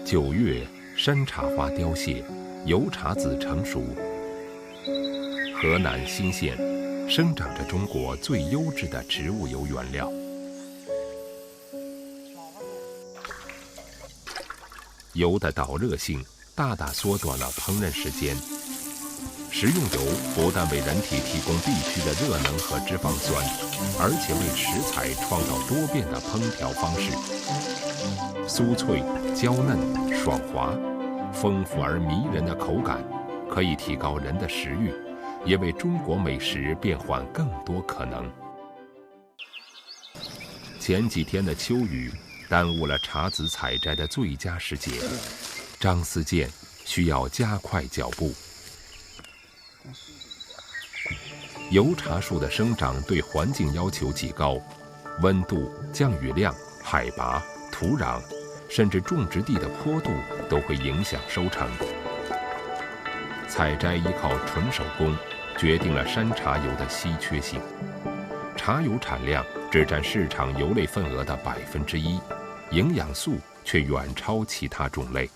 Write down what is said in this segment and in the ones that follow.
9月，山茶花凋谢，油茶籽成熟。河南新县生长着中国最优质的植物油原料。油的导热性大大缩短了烹饪时间。食用油不但为人体提供必需的热能和脂肪酸，而且为食材创造多变的烹调方式。酥脆、娇嫩、爽滑，丰富而迷人的口感，可以提高人的食欲，也为中国美食变换更多可能。前几天的秋雨耽误了茶籽采摘的最佳时节，张思健需要加快脚步。油茶树的生长对环境要求极高，温度、降雨量、海拔、土壤，甚至种植地的坡度都会影响收成。采摘依靠纯手工，决定了山茶油的稀缺性。茶油产量只占市场油类份额的1%，营养素却远超其他种类。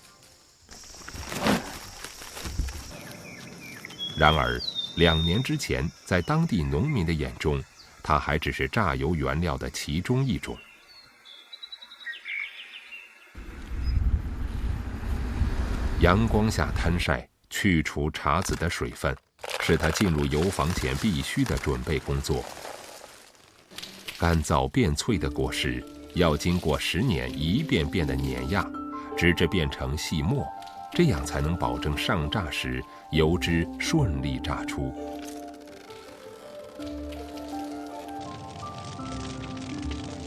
然而，2年之前，在当地农民的眼中，它还只是榨油原料的其中一种。阳光下摊晒，去除茶籽的水分，是它进入油坊前必须的准备工作。干燥变脆的果实要经过10年一遍遍的碾压，直至变成细末，这样才能保证上榨时油脂顺利榨出。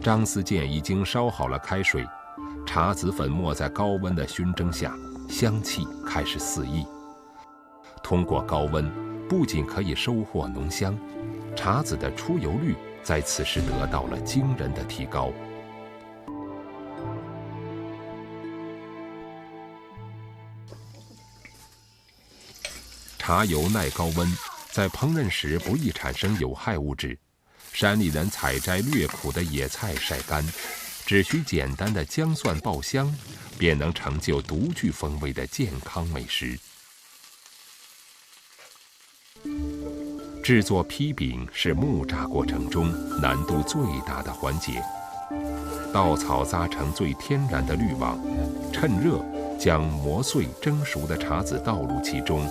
张思健已经烧好了开水，茶籽粉末在高温的熏蒸下，香气开始四溢。通过高温，不仅可以收获浓香，茶籽的出油率在此时得到了惊人的提高。茶油耐高温，在烹饪时不易产生有害物质。山里人采摘略苦的野菜晒干，只需简单的姜蒜爆香，便能成就独具风味的健康美食。制作坯饼是木榨过程中难度最大的环节。稻草扎成最天然的滤网，趁热将磨碎蒸熟的茶籽倒入其中，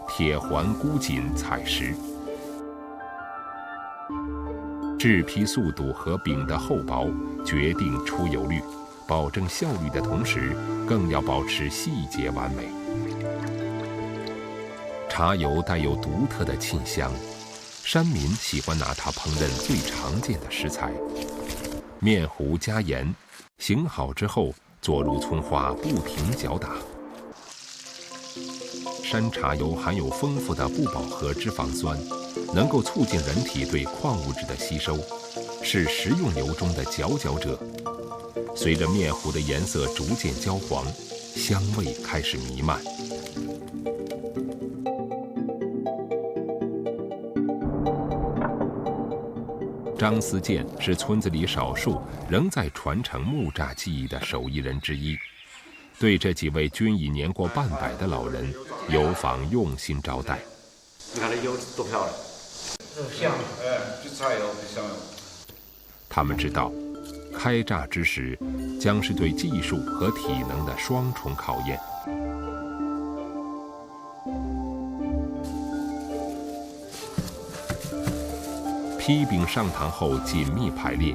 铁环箍紧踩实。制坯速度和饼的厚薄决定出油率，保证效率的同时，更要保持细节完美。茶油带有独特的沁香，山民喜欢拿它烹饪最常见的食材。面糊加盐，醒好之后做入葱花，不停搅打。山茶油含有丰富的不饱和脂肪酸，能够促进人体对矿物质的吸收，是食用油中的佼佼者。随着面糊的颜色逐渐焦黄，香味开始弥漫。张思健是村子里少数仍在传承木榨技艺的手艺人之一。对这几位均已年过半百的老人，油坊用心招待。你看这油多漂亮，香，这茶油香。他们知道，开榨之时将是对技术和体能的双重考验。坯饼上膛后紧密排列，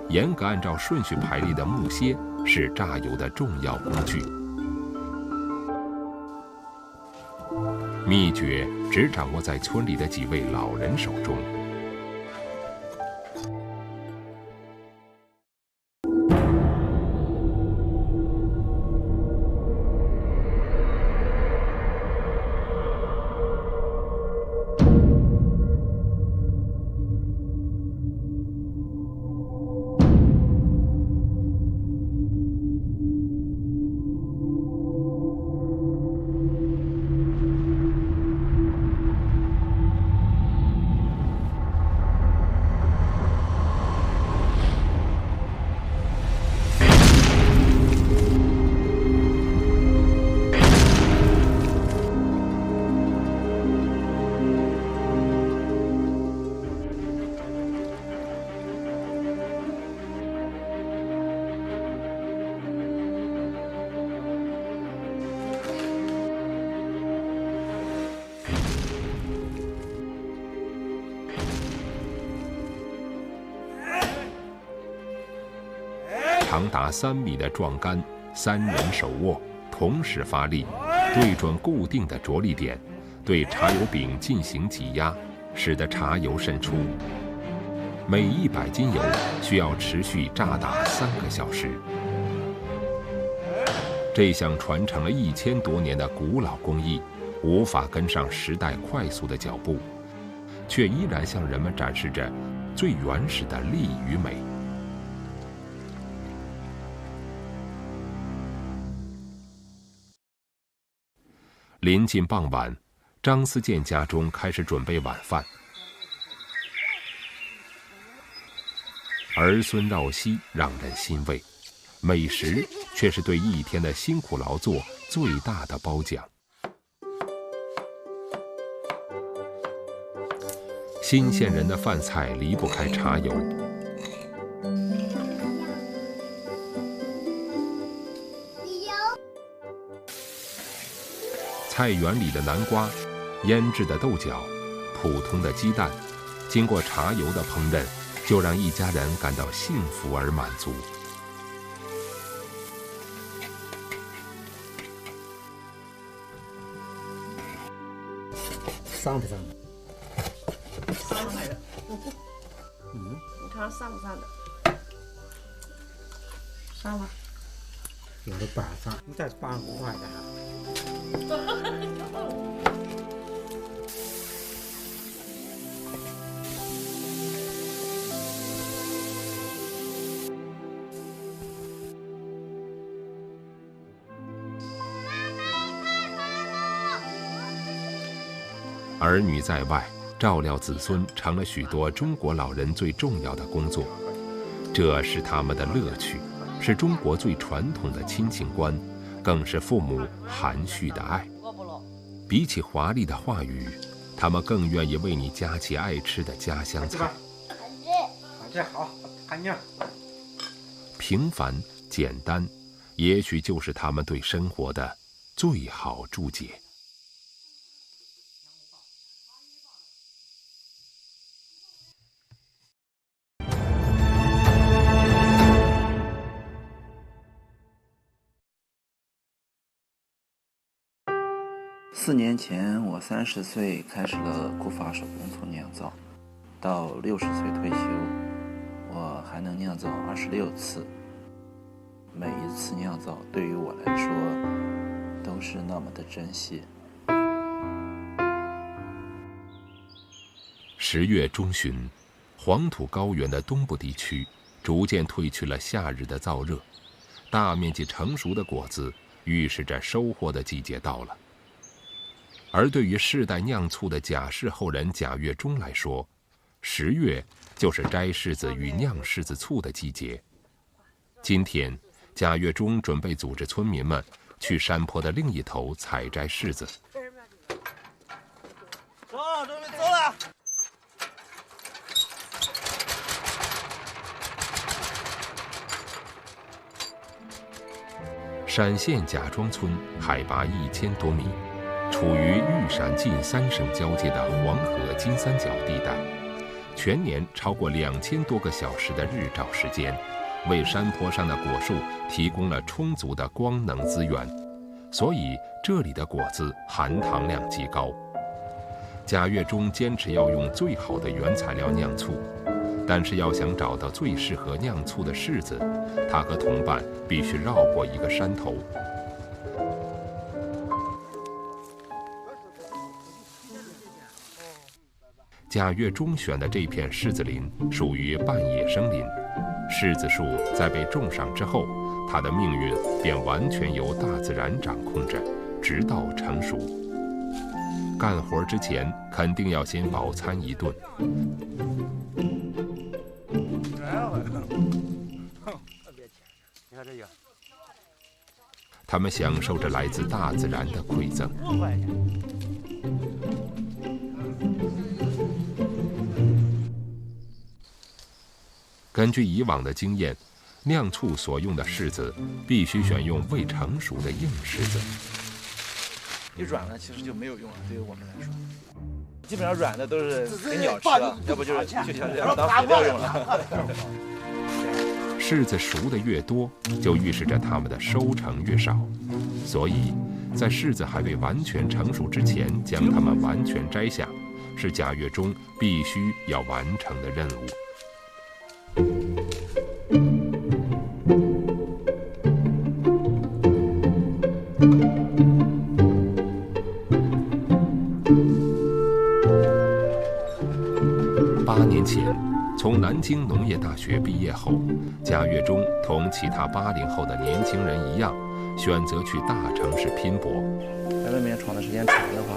严格按照顺序排列的木楔是榨油的重要工具。秘诀只掌握在村里的几位老人手中。长达3米的壮杆，3人手握，同时发力，对准固定的着力点，对茶油饼进行挤压，使得茶油渗出。每100斤油需要持续炸打3个小时。这项传承了1000多年的古老工艺，无法跟上时代快速的脚步，却依然向人们展示着最原始的力与美。临近傍晚，张思健家中开始准备晚饭，儿孙绕膝，让人欣慰。美食却是对一天的辛苦劳作最大的褒奖。新鲜人的饭菜离不开茶油。菜园里的南瓜，腌制的豆角，普通的鸡蛋，经过茶油的烹饪，就让一家人感到幸福而满足。膻不膻？膻的。你看膻不膻的？膻吧。有的不膻，你再拌5块的。儿女在外，照料子孙成了许多中国老人最重要的工作，这是他们的乐趣，是中国最传统的亲情观，更是父母含蓄的爱。比起华丽的话语，他们更愿意为你夹起爱吃的家乡菜。这好，看样。平凡简单，也许就是他们对生活的最好注解。4年前，我30岁开始了古法手工醋酿造，到60岁退休，我还能酿造26次。每一次酿造对于我来说都是那么的珍惜。10月中旬，黄土高原的东部地区逐渐褪去了夏日的燥热，大面积成熟的果子预示着收获的季节到了。而对于世代酿醋的贾氏后人贾月忠来说，10月就是摘柿子与酿柿子醋的季节。今天，贾月忠准备组织村民们去山坡的另一头采摘柿子。走，准备走了。陕县贾庄村海拔1000多米。处于玉陕晋3省交界的黄河金三角地带，全年超过2000多个小时的日照时间，为山坡上的果树提供了充足的光能资源，所以这里的果子含糖量极高。贾月忠坚持要用最好的原材料酿醋，但是要想找到最适合酿醋的柿子，他和同伴必须绕过一个山头。贾月忠选的这片柿子林属于半野生林，柿子树在被种上之后，它的命运便完全由大自然掌控着，直到成熟。干活之前肯定要先饱餐一顿。他们享受着来自大自然的馈赠。根据以往的经验，酿醋所用的柿子必须选用未成熟的硬柿子。一软了，其实就没有用了，对于我们来说，基本上软的都是给鸟吃了，要不就是像这样当肥料用了。柿子熟的越多，就预示着它们的收成越少，所以在柿子还未完全成熟之前，将它们完全摘下，是贾月中必须要完成的任务。8年前，从南京农业大学毕业后，贾月中同其他80后的年轻人一样，选择去大城市拼搏。在外面闯的时间长的话，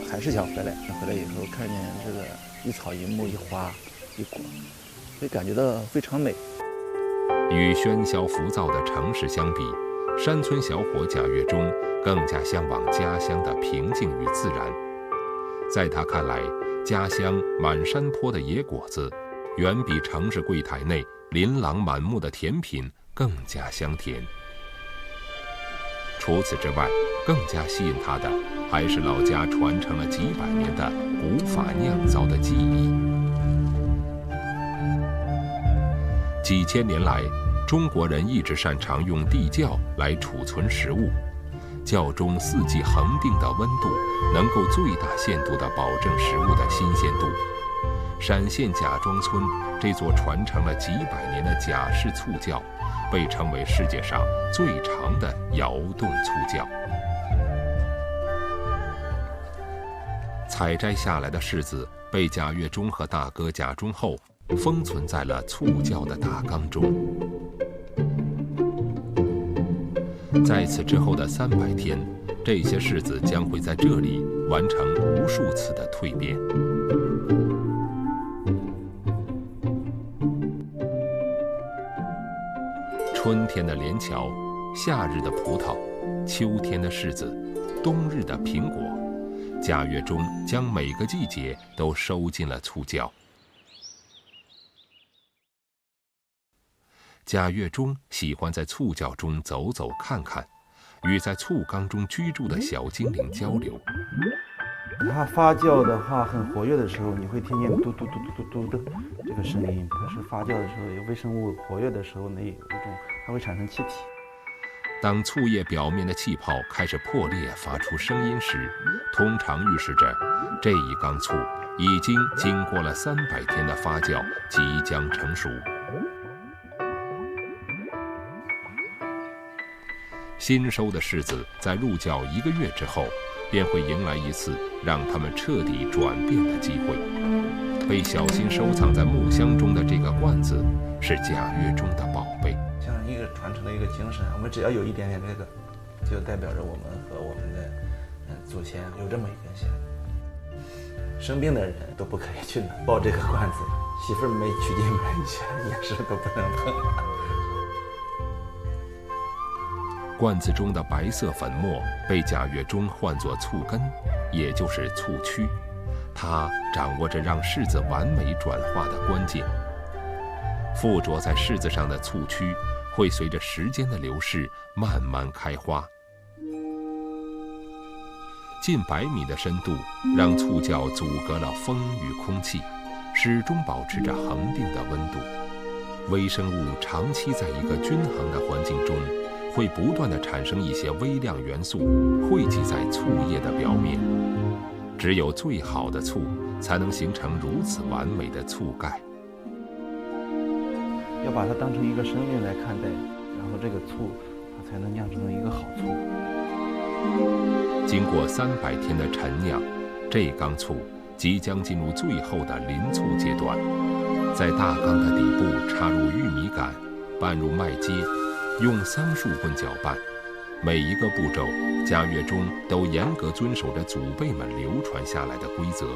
还是想回来。回来以后看见这个一草一木一花一果，会感觉到非常美。与喧嚣浮躁的城市相比，山村小伙贾月中更加向往家乡的平静与自然。在他看来，家乡满山坡的野果子，远比城市柜台内琳琅满目的甜品更加香甜。除此之外，更加吸引他的还是老家传承了几百年的古法酿造的技艺。几千年来，中国人一直擅长用地窖来储存食物，窖中4季恒定的温度，能够最大限度地保证食物的新鲜度。陕县贾庄村这座传承了几百年的贾氏醋窖，被称为世界上最长的窑洞醋窖。采摘下来的柿子被贾月中和大哥贾忠厚封存在了醋窖的大缸中。在此之后的300天，这些柿子将会在这里完成无数次的蜕变。春天的莲桥，夏日的葡萄，秋天的柿子，冬日的苹果，贾月中将每个季节都收进了醋窖。贾月中喜欢在醋窖中走走看看，与在醋缸中居住的小精灵交流。它发酵的话很活跃的时候，你会听见嘟嘟嘟嘟嘟嘟的这个声音。它是发酵的时候，有微生物活跃的时候呢，有一种它会产生气体。当醋液表面的气泡开始破裂发出声音时，通常预示着这一缸醋已经经过了300天的发酵，即将成熟。新收的柿子在入窖1个月之后，便会迎来一次让它们彻底转变的机会。被小心收藏在木箱中的这个罐子，是贾月中的宝贝。像一个传承的一个精神，我们只要有一点点这个，就代表着我们和我们的祖先有这么一根线。生病的人都不可以去抱这个罐子，媳妇儿没娶进门去，也是都不能碰。罐子中的白色粉末被贾月中唤作醋根，也就是醋曲，它掌握着让柿子完美转化的关键。附着在柿子上的醋曲会随着时间的流逝慢慢开花。近100米的深度让醋窖阻隔了风与空气，始终保持着恒定的温度。微生物长期在一个均衡的环境中，会不断地产生一些微量元素，汇集在醋液的表面。只有最好的醋，才能形成如此完美的醋盖。要把它当成一个生命来看待，然后这个醋，它才能酿成一个好醋。经过300天的陈酿，这缸醋即将进入最后的临醋阶段。在大缸的底部插入玉米杆，拌入麦秸，用桑树棍搅拌。每一个步骤，贾月中都严格遵守着祖辈们流传下来的规则。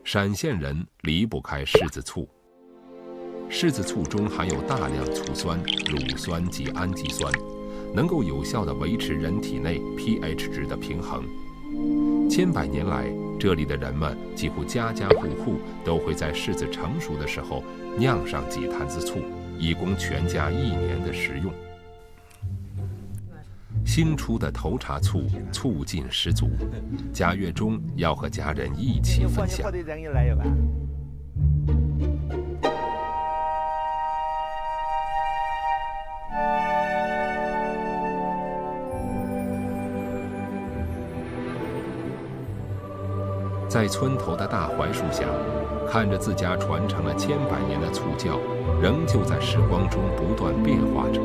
陕县人离不开柿子醋。柿子醋中含有大量醋酸、乳酸及氨基酸，能够有效地维持人体内 pH 值的平衡。千百年来，这里的人们几乎家家户户都会在柿子成熟的时候酿上几坛子醋，以供全家1年的食用。新出的头茬醋醋劲十足，贾月中要和家人一起分享。在村头的大槐树下，看着自家传承了千百年的醋窖，仍旧在时光中不断变化着，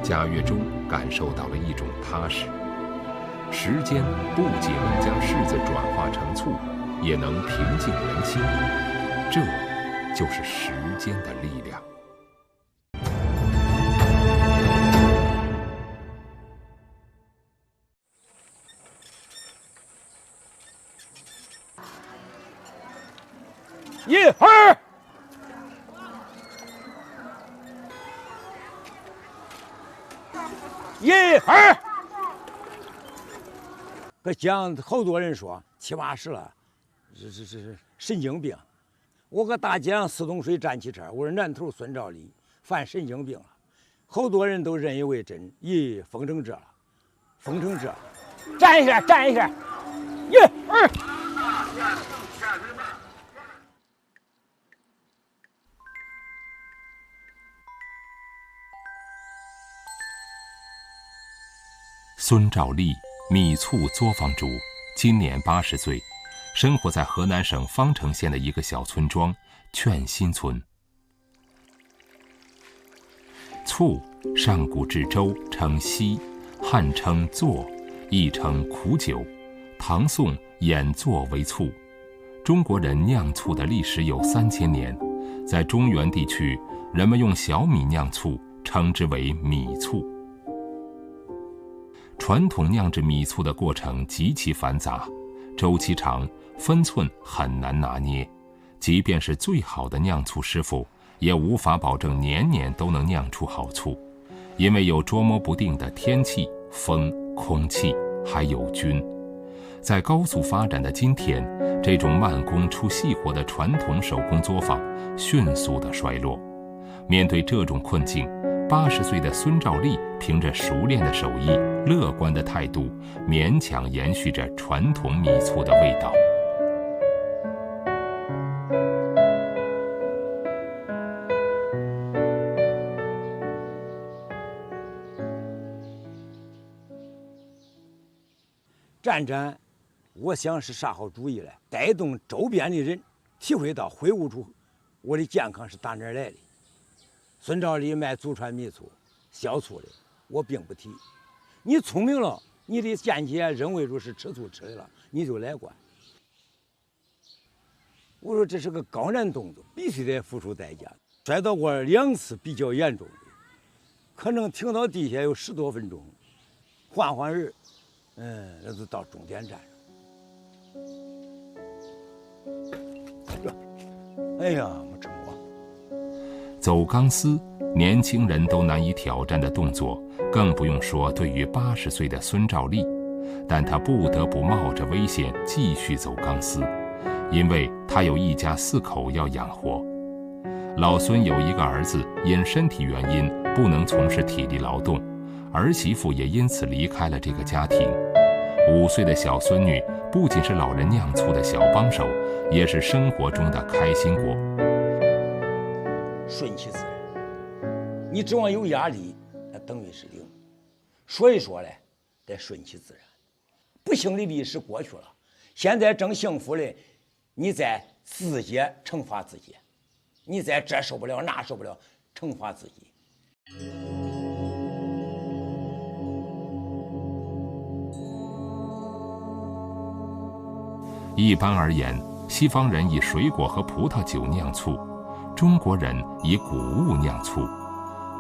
贾跃中感受到了一种踏实。时间不仅能将柿子转化成醋，也能平静人心，这就是时间的力量。一二，一二。讲好多人说7、80了，是神经病。我搁大街上4桶水站汽车，我说南头孙兆礼犯神经病了，好多人都认以为真。疯成这了，疯成这了。站一下，站一下。一二。孙兆立，米醋作坊主，今年80岁，生活在河南省方城县的一个小村庄劝新村。醋上古至周称稀，汉称作，亦称苦酒，唐宋演作为醋。中国人酿醋的历史有3000年，在中原地区，人们用小米酿醋，称之为米醋。传统酿制米醋的过程极其繁杂，周期长，分寸很难拿捏。即便是最好的酿醋师傅，也无法保证年年都能酿出好醋，因为有捉摸不定的天气、风、空气，还有菌。在高速发展的今天，这种慢工出细活的传统手工作坊迅速地衰落。面对这种困境，80岁的孙兆立凭着熟练的手艺、乐观的态度，勉强延续着传统米醋的味道。战争，我想是啥好主意嘞？带动周边的人体会到、回悟出我的健康是打哪儿来的。孙兆立卖祖传米醋、小醋的，我并不提。你聪明了，你的间接认为着是吃醋吃的了，你就来管。我说这是个高难动作，必须得付出代价。摔倒过2次比较严重的，可能停到地下有10多分钟，换换人，那就到终点站上。哎呀，没成功。走钢丝，年轻人都难以挑战的动作，更不用说对于80岁的孙兆立。但他不得不冒着危险继续走钢丝，因为他有一家4口要养活。老孙有一个儿子因身体原因不能从事体力劳动，儿媳妇也因此离开了这个家庭。5岁的小孙女不仅是老人酿醋的小帮手，也是生活中的开心果。顺其自然，你指望有压力，那等于是零。所以说嘞，得顺其自然。不幸的历史过去了，现在正幸福的，你在自己惩罚自己，你在这受不了那受不了，惩罚自己。一般而言，西方人以水果和葡萄酒酿醋，中国人以谷物酿醋。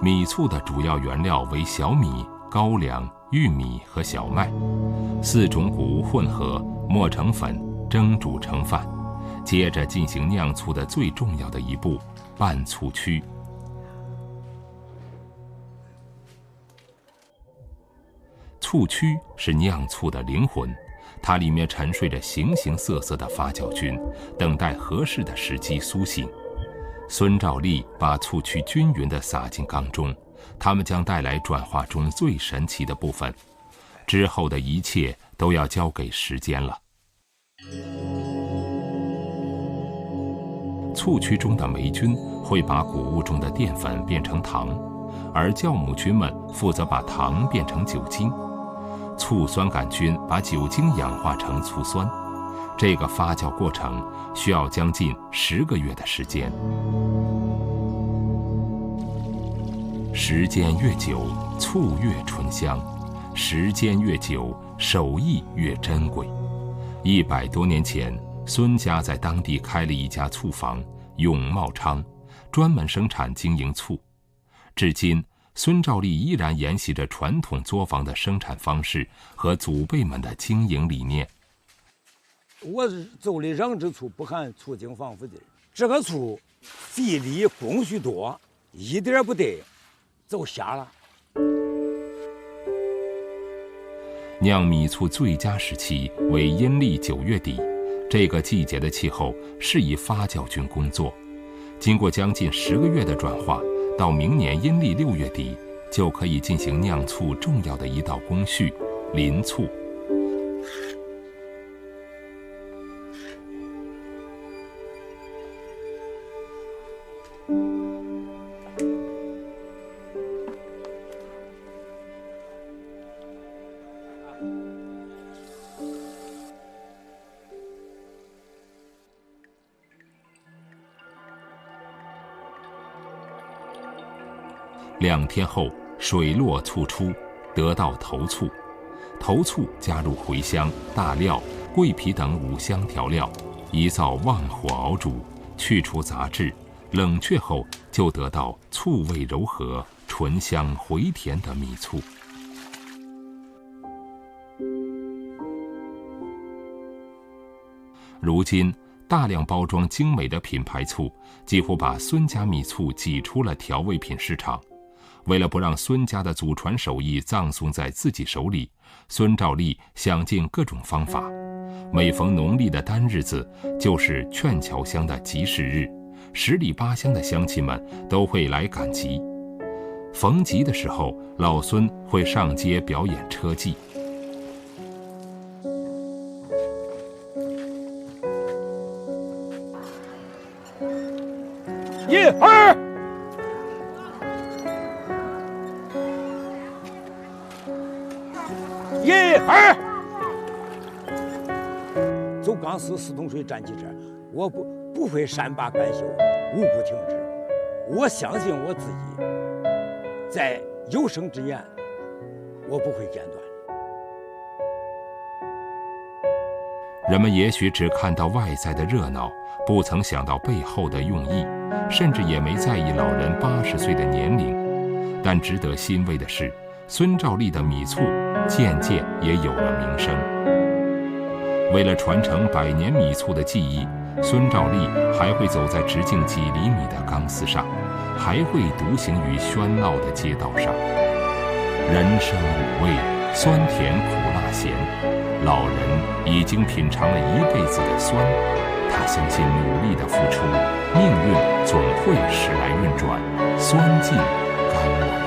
米醋的主要原料为小米、高粱、玉米和小麦，4种谷物混合，磨成粉，蒸煮成饭。接着进行酿醋的最重要的一步——拌醋曲。醋曲是酿醋的灵魂，它里面沉睡着形形色色的发酵菌，等待合适的时机苏醒。孙兆立把醋曲均匀地撒进缸中，它们将带来转化中最神奇的部分。之后的一切都要交给时间了。醋曲中的霉菌会把谷物中的淀粉变成糖，而酵母菌们负责把糖变成酒精。醋酸杆菌把酒精氧化成醋酸，这个发酵过程需要将近10个月的时间。时间越久，醋越醇香；时间越久，手艺越珍贵。100多年前，孙家在当地开了一家醋坊——永茂昌，专门生产经营醋。至今，孙兆立依然沿袭着传统作坊的生产方式和祖辈们的经营理念。我做的养殖醋不含醋精防腐剂，这个醋地里工序多，一点不得走瞎了。酿米醋最佳时期为阴历9月底，这个季节的气候适宜发酵菌工作。经过将近10个月的转化，到明年阴历6月底，就可以进行酿醋重要的一道工序——淋醋。2天后，水落醋出，得到头醋。头醋加入茴香、大料、桂皮等5香调料，一灶旺火熬煮，去除杂质，冷却后就得到醋味柔和、醇香回甜的米醋。如今，大量包装精美的品牌醋几乎把孙家米醋挤出了调味品市场。为了不让孙家的祖传手艺葬送在自己手里，孙兆立想尽各种方法。每逢农历的单日子，就是劝桥乡的集市日，10里8乡的乡亲们都会来赶集。逢集的时候，老孙会上街表演车技。1、2。1、2，走钢丝4桶水站起这，我不会善罢甘休，无不停止。我相信我自己，在有生之年，我不会间断。人们也许只看到外在的热闹，不曾想到背后的用意，甚至也没在意老人80岁的年龄。但值得欣慰的是，孙兆立的米醋渐渐也有了名声。为了传承100年米醋的技艺，孙兆立还会走在直径几厘米的钢丝上，还会独行于喧闹的街道上。人生5味，酸甜苦辣咸，老人已经品尝了一辈子的酸。他相信努力的付出，命运总会时来运转，酸尽甘来。